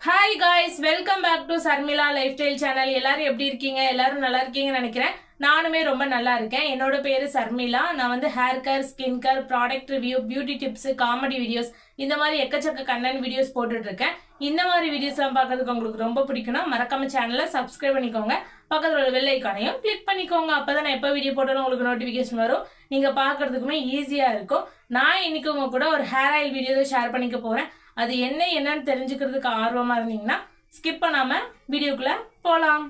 Hi guys, welcome back to Sarmila Lifestyle Channel. எல்லாரும் எப்படி இருக்கீங்க? எல்லாரும் நல்லா இருக்கீங்கன்னு நினைக்கிறேன். நானுமே ரொம்ப நல்லா இருக்கேன். என்னோட பேரு சர்மிளா. நான் வந்து hair care, skin care, product review, beauty tips, comedy videos இந்த மாதிரி எக்கச்சக்க கண்டென்ட் வீடியோஸ் போட்டுட்டு இருக்கேன். இந்த மாதிரி வீடியோஸ்லாம் பார்க்கிறதுக்கு உங்களுக்கு ரொம்ப பிடிக்கும்னா மறக்காம சேனலை சப்ஸ்கிரைப் பண்ணிக்கோங்க. பக்கத்துல உள்ள பெல் ஐகானையும் கிளிக் பண்ணிக்கோங்க. அப்பதான் நான் எப்போ வீடியோ போட்டாலும் உங்களுக்கு நோட்டிபிகேஷன் வரும். நீங்க பார்க்கிறதுக்குமே ஈஸியா இருக்கும். நான் இன்னைக்கு உங்க கூட ஒரு ஹேர் ஆயில் வீடியோ ஷேர் பண்ணிக்க போறேன். அது என்னன்னு தெரிஞ்சுக்கிறதுக்கு ஆர்வமா இருந்தீங்கன்னா ஸ்கிப் பண்ணாம வீடியோக்குள்ள போலாம்.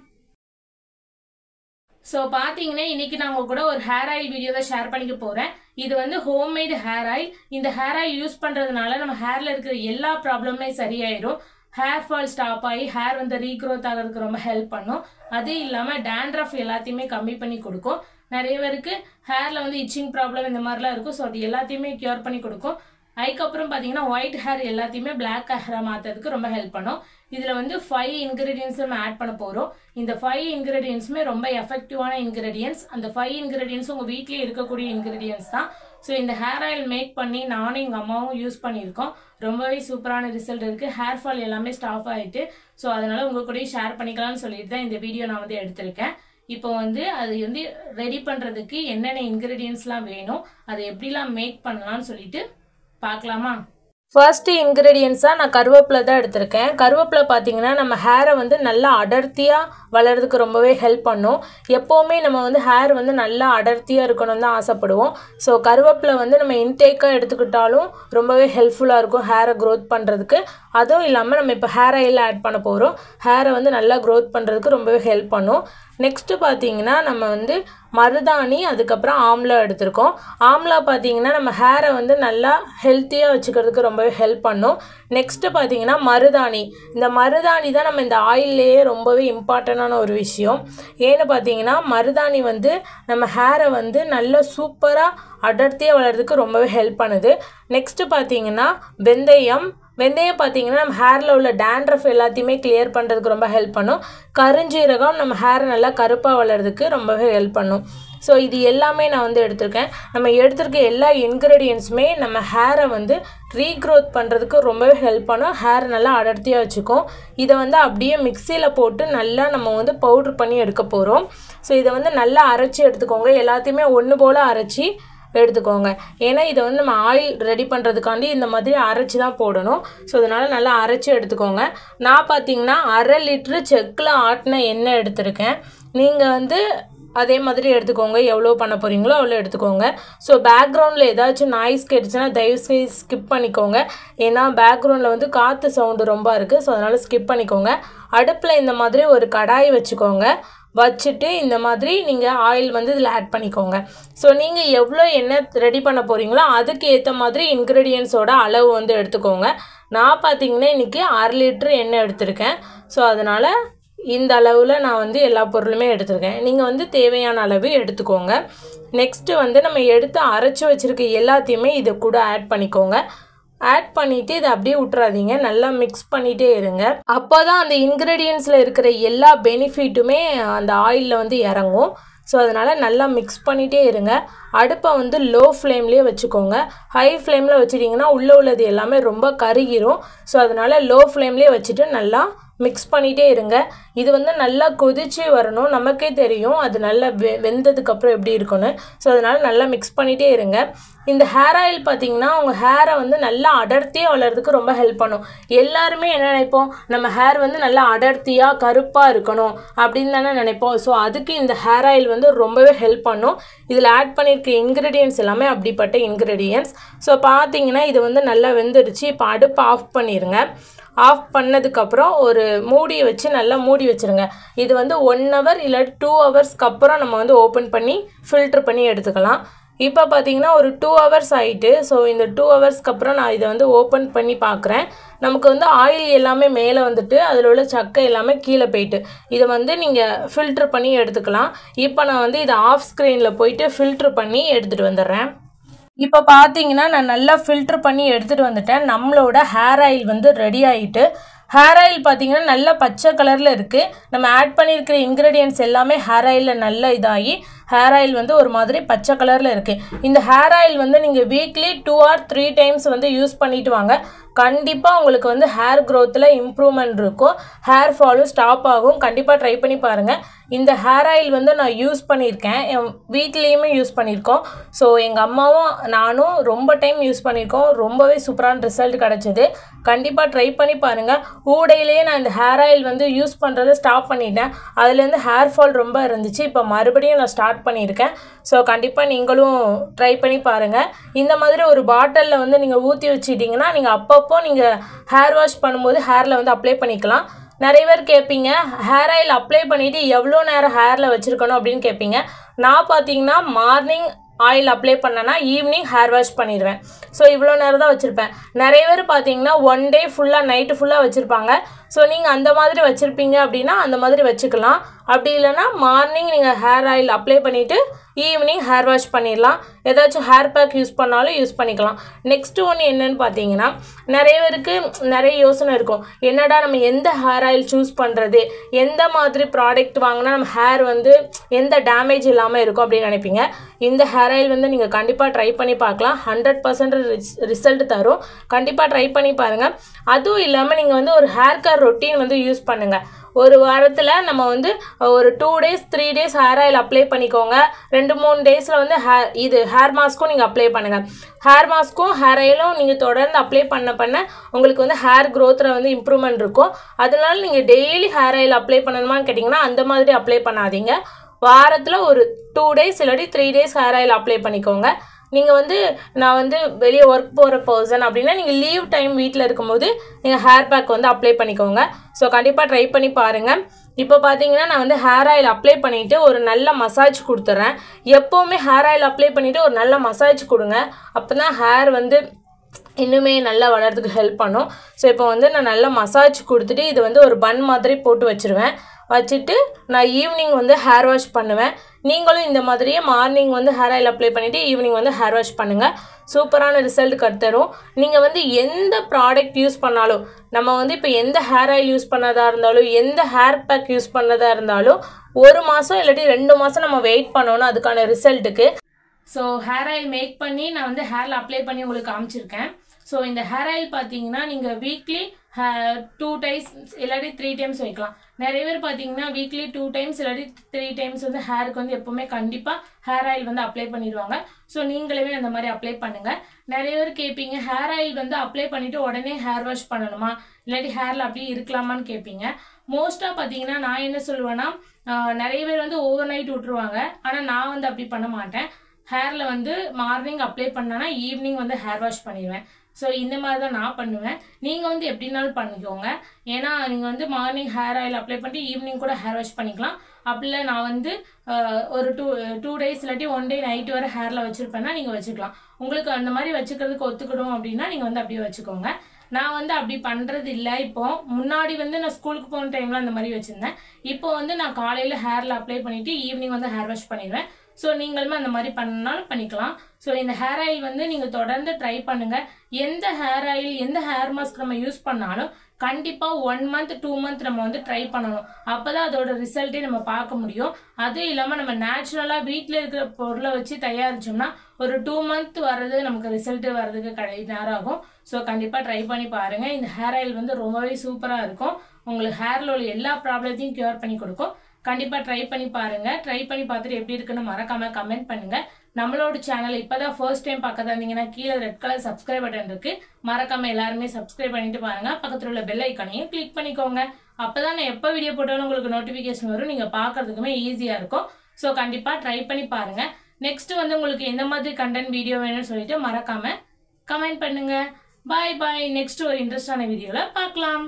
ஸோ பார்த்தீங்கன்னா இன்னைக்கு நான் உங்க கூட ஒரு ஹேர் ஆயில் வீடியோ தான் ஷேர் பண்ணிக்க போறேன். இது வந்து ஹோம்மேட் ஹேர் ஆயில். இந்த ஹேர் ஆயில் யூஸ் பண்றதுனால நம்ம ஹேர்ல இருக்கிற எல்லா ப்ராப்ளமே சரியாயிடும். ஹேர் ஃபால் ஸ்டாப் ஆகி ஹேர் வந்து ரீக்ரோத் ஆகிறதுக்கு ரொம்ப ஹெல்ப் பண்ணும். அது இல்லாம டேண்ட்ரஃப் எல்லாத்தையுமே கம்மி பண்ணி கொடுக்கும். நிறைய பேருக்கு ஹேர்ல வந்து இச்சிங் ப்ராப்ளம் இந்த மாதிரிலாம் இருக்கும். ஸோ அது எல்லாத்தையுமே கியூர் பண்ணி கொடுக்கும். அதுக்கப்புறம் பார்த்தீங்கன்னா ஒயிட் ஹேர் எல்லாத்தையுமே பிளாக் ஹேரை மாற்றுறதுக்கு ரொம்ப ஹெல்ப் பண்ணும். இதில் வந்து 5 இன்கிரீடியன்ஸ் நம்ம ஆட் பண்ண போகிறோம். இந்த 5 இன்கிரீடியன்ஸுமே ரொம்ப எஃபெக்டிவான இன்கிரீடியன்ஸ். அந்த 5 இன்கிரீடியன்ஸ் உங்கள் வீட்லேயே இருக்கக்கூடிய இன்கிரீடியன்ஸ் தான். ஸோ இந்த ஹேர் ஆயில் மேக் பண்ணி நானும் எங்கள் அம்மாவும் யூஸ் பண்ணியிருக்கோம். ரொம்பவே சூப்பரான ரிசல்ட் இருக்குது. ஹேர் ஃபால் எல்லாமே ஸ்டாப் ஆகிட்டு. ஸோ அதனால் உங்கள் கூடயும் ஷேர் பண்ணிக்கலாம்னு சொல்லிட்டு தான் இந்த வீடியோ நான் வந்து எடுத்திருக்கேன். இப்போ வந்து அது வந்து ரெடி பண்ணுறதுக்கு என்னென்ன இன்கிரீடியன்ஸ்லாம் வேணும், அதை எப்படிலாம் மேக் பண்ணலாம்னு சொல்லிட்டு பார்க்கலாமா? ஃபர்ஸ்ட் இன்கிரீடியன்ஸாக நான் கருவேப்பிலை தான் எடுத்திருக்கேன். கருவேப்பிலை பார்த்தீங்கன்னா நம்ம ஹேரை வந்து நல்லா அடர்த்தியாக வளர்கிறதுக்கு ரொம்பவே ஹெல்ப் பண்ணும். எப்போவுமே நம்ம வந்து ஹேர் வந்து நல்லா அடர்த்தியாக இருக்கணும்னு தான் ஆசைப்படுவோம். ஸோ கருவேப்பிலை வந்து நம்ம இன்டேக்காக எடுத்துக்கிட்டாலும் ரொம்பவே ஹெல்ப்ஃபுல்லாக இருக்கும் ஹேரை க்ரோத் பண்ணுறதுக்கு. அதுவும் இல்லாமல் நம்ம இப்போ ஹேர் ஆயில் ஆட் பண்ண போகிறோம். ஹேரை வந்து நல்லா க்ரோத் பண்ணுறதுக்கு ரொம்பவே ஹெல்ப் பண்ணும். நெக்ஸ்ட்டு பார்த்தீங்கன்னா நம்ம வந்து மருதாணி, அதுக்கப்புறம் ஆம்லா எடுத்திருக்கோம். ஆம்லா பார்த்தீங்கன்னா நம்ம ஹேரை வந்து நல்லா ஹெல்த்தியாக வச்சுக்கிறதுக்கு ரொம்பவே ஹெல்ப் பண்ணும். நெக்ஸ்ட்டு பார்த்தீங்கன்னா மருதாணி. இந்த மருதாணி தான் நம்ம இந்த ஆயில்லையே ரொம்பவே இம்பார்ட்டண்டான ஒரு விஷயம். ஏன்னு பார்த்தீங்கன்னா மருதாணி வந்து நம்ம ஹேரை வந்து நல்லா சூப்பராக அடர்த்தியாக வளர்கிறதுக்கு ரொம்பவே ஹெல்ப் பண்ணுது. நெக்ஸ்ட்டு பார்த்தீங்கன்னா வெந்தயம். வெந்தயம் பார்த்தீங்கன்னா நம்ம ஹேரில் உள்ள டேண்ட்ரஃப் எல்லாத்தையுமே கிளியர் பண்ணுறதுக்கு ரொம்ப ஹெல்ப் பண்ணும். கருஞ்சீரகம் நம்ம ஹேரை நல்லா கருப்பாக வளர்கிறதுக்கு ரொம்பவே ஹெல்ப் பண்ணும். ஸோ இது எல்லாமே நான் வந்து எடுத்திருக்கேன். நம்ம எடுத்திருக்க எல்லா இன்க்ரீடியன்ஸுமே நம்ம ஹேரை வந்து ரீக்ரோத் பண்ணுறதுக்கு ரொம்பவே ஹெல்ப் பண்ணும். ஹேர் நல்லா அடர்த்தியாக வச்சுக்கும். இதை வந்து அப்படியே மிக்சியில் போட்டு நல்லா நம்ம வந்து பவுட்ரு பண்ணி எடுக்க போகிறோம். ஸோ இதை வந்து நல்லா அரைச்சி எடுத்துக்கோங்க. எல்லாத்தையுமே ஒன்று போல் அரைச்சி எடுத்துக்கோங்க. ஏன்னா இதை வந்து நம்ம ஆயில் ரெடி பண்ணுறதுக்காண்டி இந்த மாதிரி அரைச்சி தான் போடணும். ஸோ அதனால் நல்லா அரைச்சி எடுத்துக்கோங்க. நான் பார்த்தீங்கன்னா 1/2 லிட்ரு செக்கில் ஆட்டின எண்ணெய் எடுத்திருக்கேன். நீங்கள் வந்து அதே மாதிரி எடுத்துக்கோங்க. எவ்வளோ பண்ண போகிறீங்களோ அவ்வளோ எடுத்துக்கோங்க. ஸோ பேக்ரவுண்டில் ஏதாச்சும் நாய்ஸ் கேட்டுச்சுன்னா தயவுசெய்து ஸ்கிப் பண்ணிக்கோங்க. ஏன்னா பேக்ரவுண்டில் வந்து காற்று சவுண்டு ரொம்ப இருக்குது. ஸோ அதனால் ஸ்கிப் பண்ணிக்கோங்க. அடுப்பில் இந்த மாதிரி ஒரு கடாய் வச்சுக்கோங்க. வச்சுட்டு இந்த மாதிரி நீங்கள் ஆயில் வந்து இதில் ஆட் பண்ணிக்கோங்க. ஸோ நீங்கள் எவ்வளோ எண்ணெய் ரெடி பண்ண போகிறீங்களோ அதுக்கு ஏற்ற மாதிரி இன்க்ரீடியன்ஸோட அளவு வந்து எடுத்துக்கோங்க. நான் பார்த்தீங்கன்னா இன்றைக்கி 1/2 லிட்ரு எண்ணெய் எடுத்திருக்கேன். ஸோ அதனால் இந்த அளவில் நான் வந்து எல்லா பொருளுமே எடுத்திருக்கேன். நீங்கள் வந்து தேவையான அளவு எடுத்துக்கோங்க. நெக்ஸ்ட்டு வந்து நம்ம எடுத்து அரைச்சி வச்சுருக்க எல்லாத்தையுமே இதை கூட ஆட் பண்ணிக்கோங்க. ஆட் பண்ணிவிட்டு இதை அப்படியே விட்டுறாதீங்க. நல்லா மிக்ஸ் பண்ணிகிட்டே இருங்க. அப்போ தான் அந்த இன்க்ரீடியன்ஸில் இருக்கிற எல்லா பெனிஃபிட்டுமே அந்த ஆயிலில் வந்து இறங்கும். ஸோ அதனால் நல்லா மிக்ஸ் பண்ணிகிட்டே இருங்க. அடுப்பை வந்து லோ ஃப்ளேம்லேயே வச்சுக்கோங்க. ஹை ஃப்ளேமில் வச்சுட்டிங்கன்னா உள்ளே உள்ளது எல்லாமே ரொம்ப கருகிரும். ஸோ அதனால் லோ ஃப்ளேம்லேயே வச்சுட்டு நல்லா மிக்ஸ் பண்ணிகிட்டே இருங்க. இது வந்து நல்லா கொதிச்சு வரணும். நமக்கே தெரியும் அது நல்லா வெந்ததுக்கப்புறம் எப்படி இருக்குன்னு. ஸோ அதனால் நல்லா மிக்ஸ் பண்ணிகிட்டே இருங்க. இந்த ஹேர் ஆயில் பார்த்திங்கன்னா உங்கள் ஹேரை வந்து நல்லா அடர்த்தியாக வளர்கிறதுக்கு ரொம்ப ஹெல்ப் பண்ணும். எல்லாருமே என்ன நினைப்போம், நம்ம ஹேர் வந்து நல்லா அடர்த்தியாக கருப்பாக இருக்கணும் அப்படின்னு தானே நினைப்போம். ஸோ அதுக்கு இந்த ஹேர் ஆயில் வந்து ரொம்பவே ஹெல்ப் பண்ணும். இதில் ஆட் பண்ணியிருக்க இன்க்ரீடியன்ஸ் எல்லாமே அப்படிப்பட்ட இன்க்ரீடியன்ஸ். ஸோ பார்த்தீங்கன்னா இது வந்து நல்லா வெந்துடுச்சு. இப்போ அடுப்பு ஆஃப் பண்ணிடுங்க. ஆஃப் பண்ணதுக்கப்புறம் ஒரு மூடியை வச்சு நல்லா மூடி வச்சுருங்க. இது வந்து 1 ஹவர் இல்லை 2 ஹவர்ஸ்க்கு அப்புறம் நம்ம வந்து ஓப்பன் பண்ணி ஃபில்ட்ரு பண்ணி எடுத்துக்கலாம். இப்போ பார்த்தீங்கன்னா ஒரு 2 ஹவர்ஸ் ஆகிட்டு. ஸோ இந்த 2 ஹவர்ஸ்க்கு அப்புறம் நான் இதை வந்து ஓப்பன் பண்ணி பார்க்குறேன். நமக்கு வந்து ஆயில் எல்லாமே மேலே வந்துட்டு அதில் உள்ள சக்கை எல்லாமே கீழே போயிட்டு இதை வந்து நீங்கள் ஃபில்ட்ரு பண்ணி எடுத்துக்கலாம். இப்போ நான் வந்து இதை ஆஃப் ஸ்க்ரீனில் போயிட்டு ஃபில்ட்ரு பண்ணி எடுத்துகிட்டு வந்துடுறேன். இப்போ பார்த்தீங்கன்னா நான் நல்லா ஃபில்ட்ரு பண்ணி எடுத்துகிட்டு வந்துட்டேன். நம்மளோட ஹேர் ஆயில் வந்து ரெடி ஆகிட்டு. ஹேர் ஆயில் பார்த்தீங்கன்னா நல்ல பச்சை கலரில் இருக்குது. நம்ம ஆட் பண்ணியிருக்கிற இன்க்ரீடியன்ஸ் எல்லாமே ஹேர் ஆயிலில் நல்லா இதாகி ஹேர் ஆயில் வந்து ஒரு மாதிரி பச்சை கலரில் இருக்குது. இந்த ஹேர் ஆயில் வந்து நீங்கள் வீக்லி 2 or 3 டைம்ஸ் வந்து யூஸ் பண்ணிட்டு வாங்க. கண்டிப்பாக உங்களுக்கு வந்து ஹேர் க்ரோத்தில் இம்ப்ரூவ்மெண்ட் இருக்கும், ஹேர் ஃபாலும் ஸ்டாப் ஆகும். கண்டிப்பாக ட்ரை பண்ணி பாருங்கள். இந்த ஹேர் ஆயில் வந்து நான் யூஸ் பண்ணியிருக்கேன், என் வீட்லேயுமே யூஸ் பண்ணியிருக்கோம். ஸோ எங்கள் அம்மாவும் நானும் ரொம்ப டைம் யூஸ் பண்ணியிருக்கோம். ரொம்பவே சூப்பரான ரிசல்ட் கிடச்சிது. கண்டிப்பாக ட்ரை பண்ணி பாருங்கள். ஊடையிலேயே நான் இந்த ஹேர் ஆயில் வந்து யூஸ் பண்ணுறதை ஸ்டாப் பண்ணிட்டேன். அதுலேருந்து ஹேர் ஃபால் ரொம்ப இருந்துச்சு. இப்போ மறுபடியும் நான் ஸ்டார்ட் பண்ணியிருக்கேன். ஸோ கண்டிப்பாக நீங்களும் ட்ரை பண்ணி பாருங்கள். இந்த மாதிரி ஒரு பாட்டிலில் வந்து நீங்கள் ஊற்றி வச்சிட்டிங்கன்னா நீங்கள் அப்பப்போ நீங்கள் ஹேர் வாஷ் பண்ணும்போது ஹேரில் வந்து அப்ளை பண்ணிக்கலாம். நிறைய பேர் கேட்பீங்க, ஹேர் ஆயில் அப்ளை பண்ணிவிட்டு எவ்வளோ நேரம் ஹேரில் வச்சுருக்கணும் அப்படின்னு கேட்பீங்க. நான் பார்த்தீங்கன்னா மார்னிங் ஆயில் அப்ளை பண்ணேன்னா ஈவினிங் ஹேர் வாஷ் பண்ணிடுவேன். ஸோ இவ்வளோ நேரம் தான் வச்சுருப்பேன். நிறைய பேர் பார்த்தீங்கன்னா ஒன் டே ஃபுல்லாக நைட்டு ஃபுல்லாக வச்சுருப்பாங்க. ஸோ நீங்கள் அந்த மாதிரி வச்சுருப்பீங்க அப்படின்னா அந்த மாதிரி வச்சுக்கலாம். அப்படி இல்லைன்னா மார்னிங் நீங்கள் ஹேர் ஆயில் அப்ளை பண்ணிவிட்டு ஈவினிங் ஹேர் வாஷ் பண்ணிடலாம். ஏதாச்சும் ஹேர் பேக் யூஸ் பண்ணாலும் யூஸ் பண்ணிக்கலாம். நெக்ஸ்ட்டு ஒன்று என்னென்னு பார்த்தீங்கன்னா, நிறைய பேருக்கு நிறைய யோசனை இருக்கும், என்னடா நம்ம எந்த ஹேர் ஆயில் சூஸ் பண்ணுறது, எந்த மாதிரி ப்ராடக்ட் வாங்கினா நம்ம ஹேர் வந்து எந்த டேமேஜ் இல்லாமல் இருக்கும் அப்படின்னு நினைப்பீங்க. இந்த ஹேர் ஆயில் வந்து நீங்கள் கண்டிப்பாக ட்ரை பண்ணி பார்க்கலாம். 100% ரிசல்ட் தரும். கண்டிப்பாக ட்ரை பண்ணி பாருங்கள். அதுவும் இல்லாமல் நீங்கள் வந்து ஒரு ஹேர் கேர் ரொட்டீன் வந்து யூஸ் பண்ணுங்கள். ஒரு வாரத்தில் நம்ம வந்து ஒரு 2 days 3 days hair oil apply பண்ணிக்கோங்க. 2-3 டேஸில் வந்து ஹேர் மாஸ்க்கும் நீங்கள் அப்ளை பண்ணுங்கள். ஹேர் மாஸ்க்கும் ஹேர் ஆயிலும் நீங்கள் தொடர்ந்து அப்ளை பண்ண உங்களுக்கு வந்து ஹேர் க்ரோத்தில் வந்து இம்ப்ரூவ்மெண்ட் இருக்கும். அதனால நீங்கள் டெய்லி ஹேர் ஆயில் அப்ளை பண்ணணுமான்னு கேட்டிங்கன்னா அந்த மாதிரி அப்ளை பண்ணாதீங்க. வாரத்தில் ஒரு 2 days இல்லாட்டி 3 days ஹேர் ஆயில் அப்ளை பண்ணிக்கோங்க. நீங்கள் வந்து நான் வந்து வெளியே ஒர்க் போகிற பர்சன் அப்படின்னா நீங்கள் லீவ் டைம் வீட்டில் இருக்கும்போது நீங்கள் ஹேர் பேக் வந்து அப்ளை பண்ணிக்கோங்க. ஸோ கண்டிப்பாக ட்ரை பண்ணி பாருங்கள். இப்போ பார்த்தீங்கன்னா நான் வந்து ஹேர் ஆயில் அப்ளை பண்ணிவிட்டு ஒரு நல்ல மசாஜ் கொடுத்துட்றேன். எப்போவுமே ஹேர் ஆயில் அப்ளை பண்ணிவிட்டு ஒரு நல்ல மசாஜ் கொடுங்க. அப்போ தான் ஹேர் வந்து இன்னுமே நல்லா வளர்றதுக்கு ஹெல்ப் பண்ணும். ஸோ இப்போ வந்து நான் நல்லா மசாஜ் கொடுத்துட்டு இது வந்து ஒரு பன் மாதிரி போட்டு வச்சுருவேன். வச்சுட்டு நான் ஈவினிங் வந்து ஹேர் வாஷ் பண்ணுவேன். நீங்களும் இந்த மாதிரியே மார்னிங் வந்து ஹேர் ஆயில் அப்ளை பண்ணிவிட்டு ஈவினிங் வந்து ஹேர் வாஷ் பண்ணுங்கள். சூப்பரான ரிசல்ட் தரும். நீங்கள் வந்து எந்த ப்ராடக்ட் யூஸ் பண்ணாலும், நம்ம வந்து இப்போ எந்த ஹேர் ஆயில் யூஸ் பண்ணதாக இருந்தாலும் எந்த ஹேர் பேக் யூஸ் பண்ணதாக இருந்தாலும் 1 மாதம் இல்லாட்டி 2 மாதம் நம்ம வெயிட் பண்ணணும் அதுக்கான ரிசல்ட்டுக்கு. ஸோ ஹேர் ஆயில் மேக் பண்ணி நான் வந்து ஹேரில் அப்ளை பண்ணி உங்களுக்கு காமிச்சிருக்கேன். ஸோ இந்த ஹேர் ஆயில் பார்த்தீங்கன்னா நீங்கள் வீக்லி 2 times இல்லாட்டி 3 times வைக்கலாம். நிறைய பேர் பார்த்தீங்கன்னா வீக்லி 2 times இல்லாட்டி 3 times வந்து ஹேருக்கு வந்து எப்போவுமே கண்டிப்பாக ஹேர் ஆயில் வந்து அப்ளை பண்ணிடுவாங்க. ஸோ நீங்களுமே அந்த மாதிரி அப்ளை பண்ணுங்கள். நிறைய பேர் கேட்பீங்க, ஹேர் ஆயில் வந்து அப்ளை பண்ணிவிட்டு உடனே ஹேர் வாஷ் பண்ணணுமா இல்லாட்டி ஹேரில் அப்படியே இருக்கலாமான்னு கேட்பீங்க. மோஸ்ட்டாக பார்த்தீங்கன்னா நான் என்ன சொல்லுவேன்னா, நிறைய பேர் வந்து ஓவர் நைட் விட்டுருவாங்க. ஆனால் நான் வந்து அப்படி பண்ண மாட்டேன். ஹேரில் வந்து மார்னிங் அப்ளை பண்ணனா ஈவினிங் வந்து ஹேர் வாஷ் பண்ணிடுவேன். ஸோ இந்த மாதிரி தான் நான் பண்ணுவேன். நீங்கள் வந்து எப்படின்னாலும் பண்ணிக்கோங்க. ஏன்னா நீங்கள் வந்து மார்னிங் ஹேர் ஆயில் அப்ளை பண்ணிட்டு ஈவினிங் கூட ஹேர் வாஷ் பண்ணிக்கலாம். அப்படில நான் வந்து ஒரு 2 days இல்லாட்டி 1 day நைட்டு வரை ஹேரில் வச்சுருப்பேன்னா நீங்கள் வச்சுக்கலாம். உங்களுக்கு அந்த மாதிரி வச்சுக்கிறதுக்கு ஒத்துக்கணும் அப்படின்னா நீங்கள் வந்து அப்படியே வச்சுக்கோங்க. நான் வந்து அப்படி பண்ணுறது இல்லை. இப்போ முன்னாடி வந்து நான் ஸ்கூலுக்கு போன டைமில் அந்த மாதிரி வச்சுருந்தேன். இப்போ வந்து நான் காலையில் ஹேரில் அப்ளை பண்ணிவிட்டு ஈவினிங் வந்து ஹேர் வாஷ் பண்ணிடுவேன். ஸோ நீங்களுமே அந்த மாதிரி பண்ணாலும் பண்ணிக்கலாம். ஸோ இந்த ஹேர் ஆயில் வந்து நீங்கள் தொடர்ந்து ட்ரை பண்ணுங்கள். எந்த ஹேர் ஆயில் எந்த ஹேர் மாஸ்க் நம்ம யூஸ் பண்ணாலும் கண்டிப்பாக 1 month 2 month நம்ம வந்து ட்ரை பண்ணணும். அப்போ தான் அதோட ரிசல்ட்டே நம்ம பார்க்க முடியும். அதுவும் இல்லாமல் நம்ம நேச்சுரலாக வீட்டில் இருக்கிற பொருளை வச்சு தயாரிச்சோம்னா ஒரு 2 month வர்றது நமக்கு ரிசல்ட்டு வர்றதுக்கு நேரம் ஆகும். ஸோ கண்டிப்பாக ட்ரை பண்ணி பாருங்கள். இந்த ஹேர் ஆயில் வந்து ரொம்பவே சூப்பராக இருக்கும். உங்களுக்கு ஹேரில் உள்ள எல்லா ப்ராப்ளத்தையும் க்யூர் பண்ணி கொடுக்கும். கண்டிப்பாக ட்ரை பண்ணி பாருங்கள். ட்ரை பண்ணி பார்த்துட்டு எப்படி இருக்குன்னு மறக்காமல் கமெண்ட் பண்ணுங்கள். நம்மளோட சேனல் இப்போ தான் ஃபர்ஸ்ட் டைம் பார்க்க இருந்தீங்கன்னா கீழே ரெட் கலர் சப்ஸ்கிரைப் பட்டன் இருக்குது. மறக்காமல் எல்லாருமே சப்ஸ்கிரைப் பண்ணிட்டு பாருங்கள். பக்கத்தில் உள்ள பெல் ஐக்கானையும் கிளிக் பண்ணிக்கோங்க. அப்போ தான் நான் எப்போ வீடியோ போட்டாலும் உங்களுக்கு நோட்டிஃபிகேஷன் வரும். நீங்கள் பார்க்குறதுக்குமே ஈஸியாக இருக்கும். ஸோ கண்டிப்பாக ட்ரை பண்ணி பாருங்கள். நெக்ஸ்ட் வந்து உங்களுக்கு எந்த மாதிரி கண்டென்ட் வீடியோ வேணும்னு சொல்லிட்டு மறக்காமல் கமெண்ட் பண்ணுங்கள். பாய் பாய். நெக்ஸ்ட் ஒரு இன்ட்ரெஸ்டான வீடியோவில் பார்க்கலாம்.